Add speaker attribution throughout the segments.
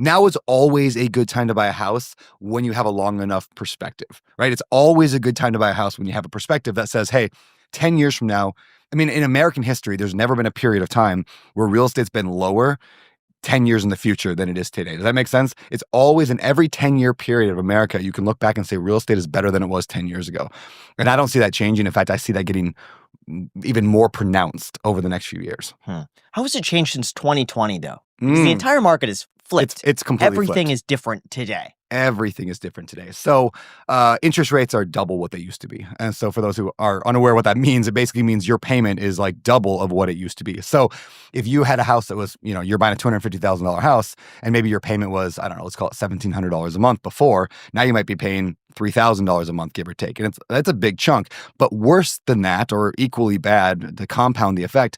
Speaker 1: Now is always a good time to buy a house when you have a long enough perspective, right? It's always a good time to buy a house when you have a perspective that says, hey, 10 years from now, I mean, in American history, there's never been a period of time where real estate's been lower 10 years in the future than it is today. Does that make sense? It's always in every 10-year period of America, you can look back and say real estate is better than it was 10 years ago. And I don't see that changing. In fact, I see that getting even more pronounced over the next few years.
Speaker 2: How has it changed since 2020, though? Because the entire market is flipped.
Speaker 1: It's completely
Speaker 2: Everything
Speaker 1: flipped.
Speaker 2: is different today.
Speaker 1: Everything is different today. So interest rates are double what they used to be. And so for those who are unaware what that means, it basically means your payment is like double of what it used to be. So if you had a house that was, you're buying a $250,000 house and maybe your payment was, I don't know, let's call it $1,700 a month before, now you might be paying $3,000 a month, give or take. And that's a big chunk. But worse than that, or equally bad, to compound the effect,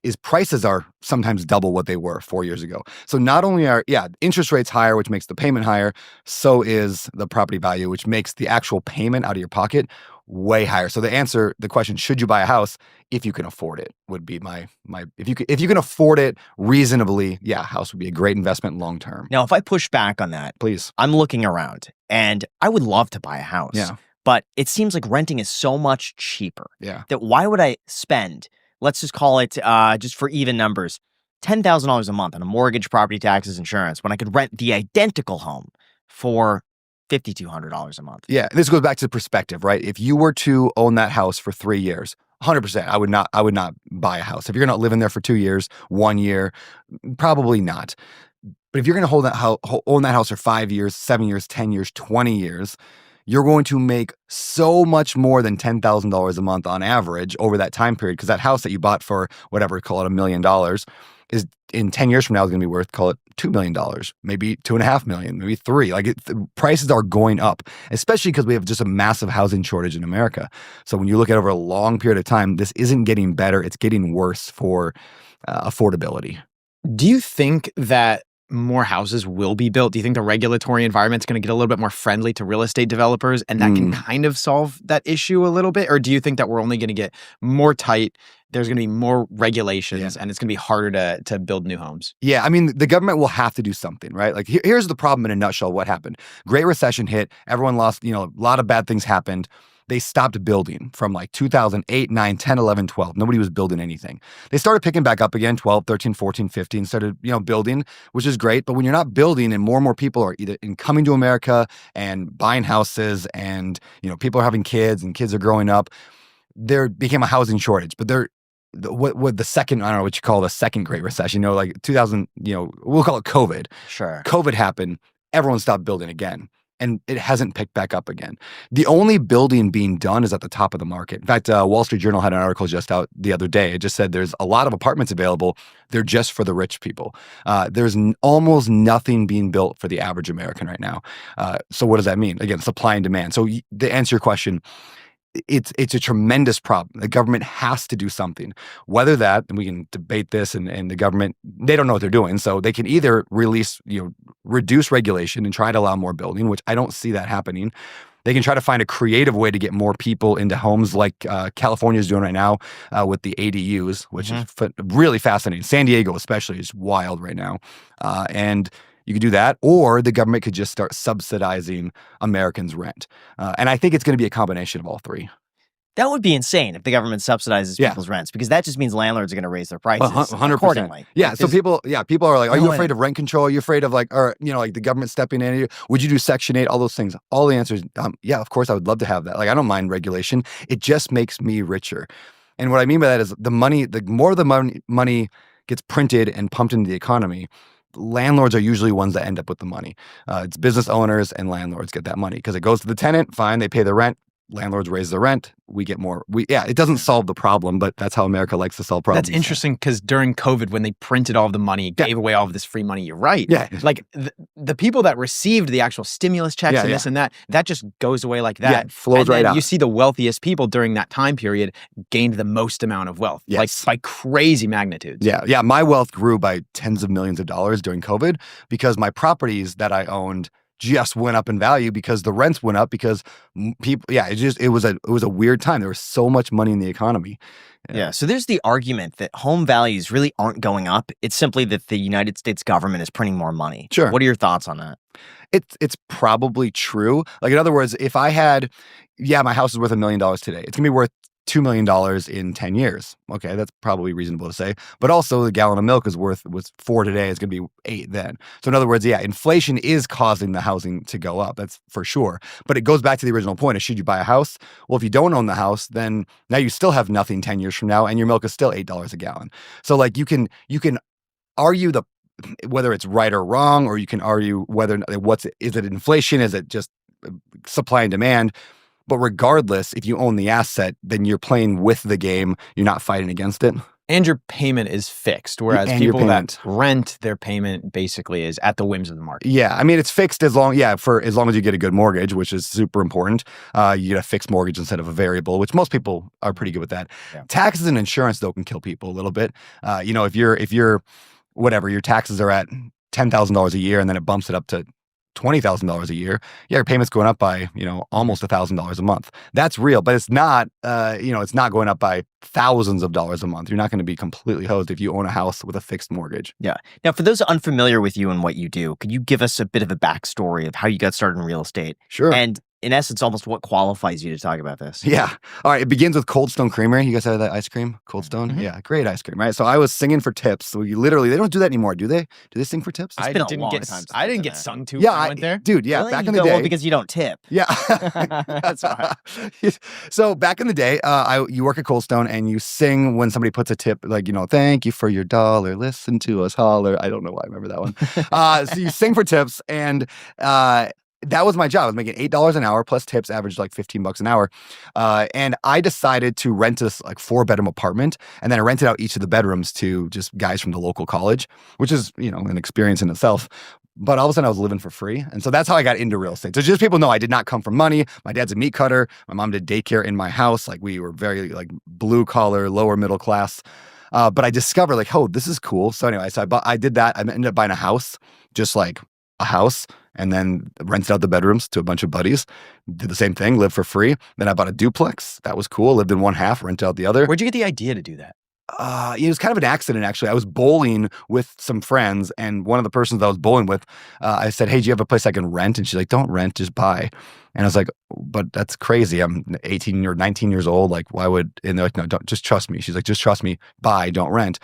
Speaker 1: is prices are sometimes double what they were 4 years ago. So not only are, interest rates higher, which makes the payment higher, so is the property value, which makes the actual payment out of your pocket way higher. So the question, should you buy a house if you can afford it, would be my if you can afford it reasonably, house would be a great investment long term.
Speaker 2: Now, if I push back on that,
Speaker 1: please.
Speaker 2: I'm looking around and I would love to buy a house.
Speaker 1: Yeah.
Speaker 2: But it seems like renting is so much cheaper.
Speaker 1: Yeah.
Speaker 2: That why would I spend, let's just call it, just for even numbers, $10,000 a month on a mortgage, property taxes, insurance, when I could rent the identical home for $5,200 a month?
Speaker 1: Yeah, this goes back to perspective, right? If you were to own that house for 3 years, 100%, I would not buy a house. If you're going to live in there for 2 years, 1 year, probably not. But if you're going to own that house for 5 years, 7 years, 10 years, 20 years, you're going to make so much more than $10,000 a month on average over that time period, because that house that you bought for whatever, call it $1 million, is in 10 years from now is going to be worth, call it $2 million, maybe $2.5 million, maybe $3 million. Like the prices are going up, especially because we have just a massive housing shortage in America. So when you look at over a long period of time, this isn't getting better. It's getting worse for affordability.
Speaker 3: Do you think that more houses will be built? Do you think the regulatory environment's going to get a little bit more friendly to real estate developers and that can kind of solve that issue a little bit? Or do you think that we're only going to get more tight, there's going to be more regulations, and it's going to be harder to build new homes?
Speaker 1: Yeah, I mean, the government will have to do something, right? Like here's the problem in a nutshell. What happened? Great Recession hit. Everyone lost, a lot of bad things happened. They stopped building from like 2008, 9, 10, 11, 12. Nobody was building anything. They started picking back up again, 12, 13, 14, 15, started, building, which is great. But when you're not building and more people are either coming to America and buying houses and, people are having kids and kids are growing up, there became a housing shortage. But what the second, I don't know what you call the second Great Recession, like 2000, we'll call it COVID.
Speaker 2: Sure.
Speaker 1: COVID happened. Everyone stopped building again. And it hasn't picked back up again. The only building being done is at the top of the market. In fact, Wall Street Journal had an article just out the other day. It just said there's a lot of apartments available. They're just for the rich people. There's almost nothing being built for the average American right now. So what does that mean? Again, supply and demand. So to answer your question, it's a tremendous problem. The government has to do something. Whether that, and we can debate this, and the government, they don't know what they're doing. So they can either reduce regulation and try to allow more building, which I don't see that happening. They can try to find a creative way to get more people into homes like California is doing right now with the ADUs, which is really fascinating. San Diego especially is wild right now. And you could do that, or the government could just start subsidizing Americans' rent. And I think it's going to be a combination of all three.
Speaker 2: That would be insane if the government subsidizes people's rents, because that just means landlords are going to raise their prices
Speaker 1: 100%.
Speaker 2: accordingly.
Speaker 1: Yeah. So people are like, are you afraid of rent control? Are you afraid of like the government stepping in? Would you do Section 8? All those things. All the answers, yeah, of course I would love to have that. Like, I don't mind regulation. It just makes me richer. And what I mean by that is the more the money gets printed and pumped into the economy, landlords are usually ones that end up with the money. It's business owners and landlords get that money because it goes to the tenant. Fine, they pay the rent. Landlords raise the rent. We get more. It doesn't solve the problem, but that's how America likes to solve problems.
Speaker 3: That's interesting because during COVID, when they printed all of the money, gave away all of this free money, you're right.
Speaker 1: Yeah.
Speaker 3: Like the people that received the actual stimulus checks and this and that just goes away like that.
Speaker 1: Yeah, it flows right out.
Speaker 3: You see the wealthiest people during that time period gained the most amount of wealth, like by crazy magnitudes.
Speaker 1: Yeah. My wealth grew by tens of millions of dollars during COVID because my properties that I owned just went up in value because the rents went up because people, it was a weird time. There was so much money in the economy.
Speaker 2: Yeah. So there's the argument that home values really aren't going up. It's simply that the United States government is printing more money.
Speaker 1: Sure.
Speaker 2: What are your thoughts on that?
Speaker 1: It's probably true. Like, in other words, if I had, my house is worth $1 million today. It's gonna be worth $2 million in 10 years. Okay, that's probably reasonable to say. But also, the gallon of milk was $4 today. It's going to be $8 then. So in other words, inflation is causing the housing to go up. That's for sure. But it goes back to the original point of, should you buy a house? Well, if you don't own the house, then now you still have nothing 10 years from now, and your milk is still $8 a gallon. So like you can argue whether it's right or wrong, or you can argue whether is it inflation? Is it just supply and demand? But regardless, if you own the asset, then you're playing with the game. You're not fighting against it.
Speaker 3: And your payment is fixed, whereas
Speaker 1: And your
Speaker 3: people that
Speaker 1: payment.
Speaker 3: rent, their payment basically is at the whims of the market.
Speaker 1: Yeah, I mean, it's fixed for as long as you get a good mortgage, which is super important. You get a fixed mortgage instead of a variable, which most people are pretty good with that.
Speaker 3: Yeah.
Speaker 1: Taxes and insurance, though, can kill people a little bit. If you're whatever, your taxes are at $10,000 a year, and then it bumps it up to $20,000 a year, your payment's going up by, almost $1,000 a month. That's real, but it's not, it's not going up by thousands of dollars a month. You're not going to be completely hosed if you own a house with a fixed mortgage.
Speaker 2: Yeah. Now, for those unfamiliar with you and what you do, could you give us a bit of a backstory of how you got started in real estate?
Speaker 1: Sure.
Speaker 2: And in essence, almost what qualifies you to talk about this?
Speaker 1: Yeah. All right. It begins with Cold Stone Creamery. You guys have that ice cream? Cold Stone?
Speaker 2: Mhm.
Speaker 1: Yeah. Great ice cream, right? So I was singing for tips. So they don't do that anymore, do they? Do they sing for tips?
Speaker 2: It's
Speaker 3: I
Speaker 2: been a
Speaker 3: didn't
Speaker 2: long
Speaker 3: get
Speaker 2: time since
Speaker 3: I
Speaker 2: I've
Speaker 3: didn't
Speaker 2: done
Speaker 3: get
Speaker 2: that.
Speaker 3: sung to
Speaker 1: Yeah,
Speaker 3: when I went there.
Speaker 1: dude. Yeah.
Speaker 2: Really?
Speaker 1: Back
Speaker 2: You
Speaker 1: in the
Speaker 2: go,
Speaker 1: day.
Speaker 2: well, because you don't tip.
Speaker 1: Yeah.
Speaker 2: That's why.
Speaker 1: So back in the day, you work at Cold Stone and you sing when somebody puts a tip, like, thank you for your dollar. Listen to us holler. I don't know why I remember that one. So you sing for tips, and that was my job. I was making $8 an hour plus tips, averaged like $15 an hour. And I decided to rent this like 4-bedroom apartment, and then I rented out each of the bedrooms to just guys from the local college, which is, an experience in itself. But all of a sudden I was living for free. And so that's how I got into real estate. So just people know I did not come from money. My dad's a meat cutter. My mom did daycare in my house. Like, we were very like blue collar, lower middle class. But I discovered like, oh, this is cool. So anyway, I did that. I ended up buying a house, just like a house, and then rented out the bedrooms to a bunch of buddies. Did the same thing, lived for free. Then I bought a duplex. That was cool. Lived in one half, rented out the other.
Speaker 3: Where'd you get the idea to do that?
Speaker 1: It was kind of an accident, actually. I was bowling with some friends, and one of the persons I was bowling with, I said, hey, do you have a place I can rent? And she's like, don't rent, just buy. And I was like, but that's crazy. I'm 18 or 19 years old. Like, why would, and they're like, no, don't, just trust me. She's like, just trust me, buy, don't rent.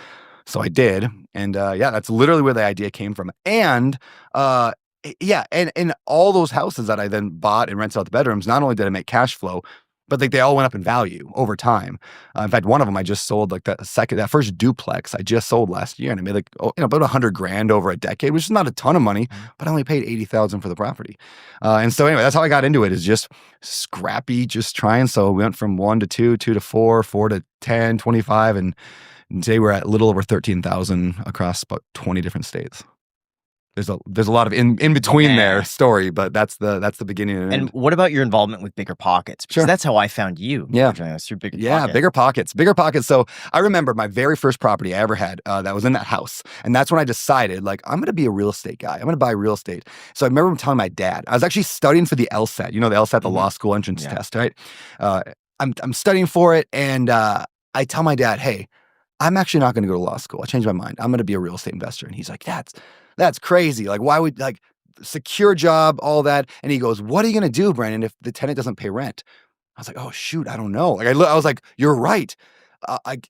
Speaker 1: So I did. And that's literally where the idea came from. And and all those houses that I then bought and rented out the bedrooms, not only did I make cash flow, but like they all went up in value over time. In fact, one of them I just sold, like that first duplex I just sold last year, and I made like about $100,000 over a decade, which is not a ton of money, but I only paid $80,000 for the property. And so anyway, that's how I got into it, is just scrappy, just trying. So we went from 1 to 2, 2 to 4, 4 to 10, 25, and today we're at a little over 13,000 across about 20 different states. There's a lot of in between there story, but that's the beginning and
Speaker 2: And
Speaker 1: end.
Speaker 2: what about your involvement with Bigger Pockets? Because
Speaker 1: Sure.
Speaker 2: that's how I found you.
Speaker 1: Yeah.
Speaker 2: originally. It was through Bigger
Speaker 1: Yeah,
Speaker 2: Pockets.
Speaker 1: Bigger Pockets. So I remember my very first property I ever had that was in that house. And that's when I decided, like, I'm going to be a real estate guy. I'm going to buy real estate. So I remember telling my dad, I was actually studying for the LSAT. You know, the LSAT, the law school entrance
Speaker 2: Yeah.
Speaker 1: test, right? I'm studying for it. And I tell my dad, hey, I'm actually not going to go to law school. I changed my mind. I'm going to be a real estate investor. And he's like, that's crazy. Like, why would, like, secure job, all that? And he goes, what are you going to do, Brandon, if the tenant doesn't pay rent? I was like, oh, shoot, I don't know. Like, I was like, you're right.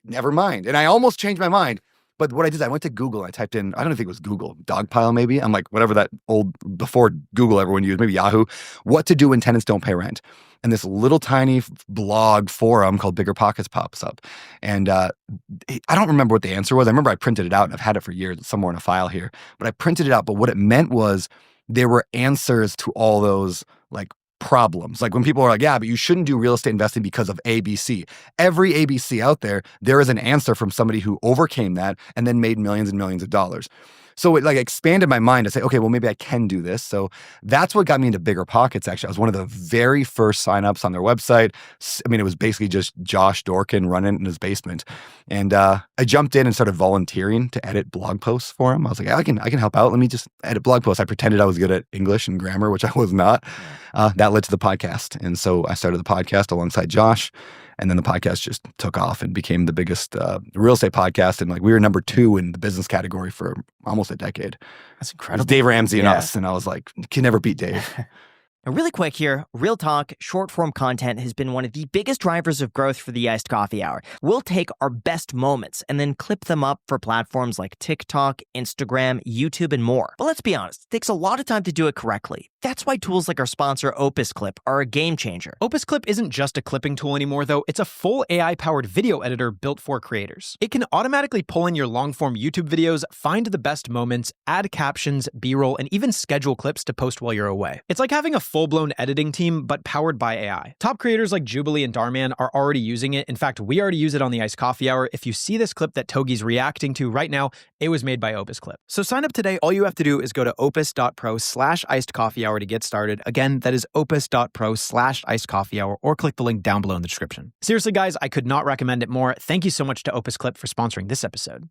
Speaker 1: Never mind. And I almost changed my mind. But what I did, I went to Google and I typed in, I don't think it was Google, Dogpile maybe. I'm like, whatever that old, before Google everyone used, maybe Yahoo, what to do when tenants don't pay rent. And this little tiny blog forum called Bigger Pockets pops up. And I don't remember what the answer was. I remember I printed it out, and I've had it for years somewhere in a file here. But I printed it out. But what it meant was there were answers to all those, like, problems. Like, when people are like, yeah, but you shouldn't do real estate investing because of ABC. Every ABC out there is an answer from somebody who overcame that and then made millions and millions of dollars. So it like expanded my mind to say, okay, well, maybe I can do this. So that's what got me into BiggerPockets. Actually, I was one of the very first signups on their website. I mean, it was basically just Josh Dorkin running in his basement. And I jumped in and started volunteering to edit blog posts for him. I was like, I can help out. Let me just edit blog posts. I pretended I was good at English and grammar, which I was not. That led to the podcast. And so I started the podcast alongside Josh. And then the podcast just took off and became the biggest real estate podcast. And like we were number 2 in the business category for almost a decade.
Speaker 2: That's
Speaker 1: It was
Speaker 2: incredible.
Speaker 1: Dave Ramsey and
Speaker 2: Yeah.
Speaker 1: us. And I was like, can never beat Dave.
Speaker 2: Now, really quick here, Real Talk, short form content has been one of the biggest drivers of growth for the Iced Coffee Hour. We'll take our best moments and then clip them up for platforms like TikTok, Instagram, YouTube, and more. But let's be honest, it takes a lot of time to do it correctly. That's why tools like our sponsor Opus Clip are a game changer.
Speaker 3: Opus Clip isn't just a clipping tool anymore, though. It's a full AI-powered video editor built for creators. It can automatically pull in your long-form YouTube videos, find the best moments, add captions, B-roll, and even schedule clips to post while you're away. It's like having a full-blown editing team, but powered by AI. Top creators like Jubilee and Darman are already using it. In fact, we already use it on the Iced Coffee Hour. If you see this clip that Togi's reacting to right now, it was made by Opus Clip. So sign up today. All you have to do is go to opus.pro/icedcoffeehour to get started. Again, that is opus.pro/icedcoffeehour, or click the link down below in the description. Seriously, guys, I could not recommend it more. Thank you so much to Opus Clip for sponsoring this episode.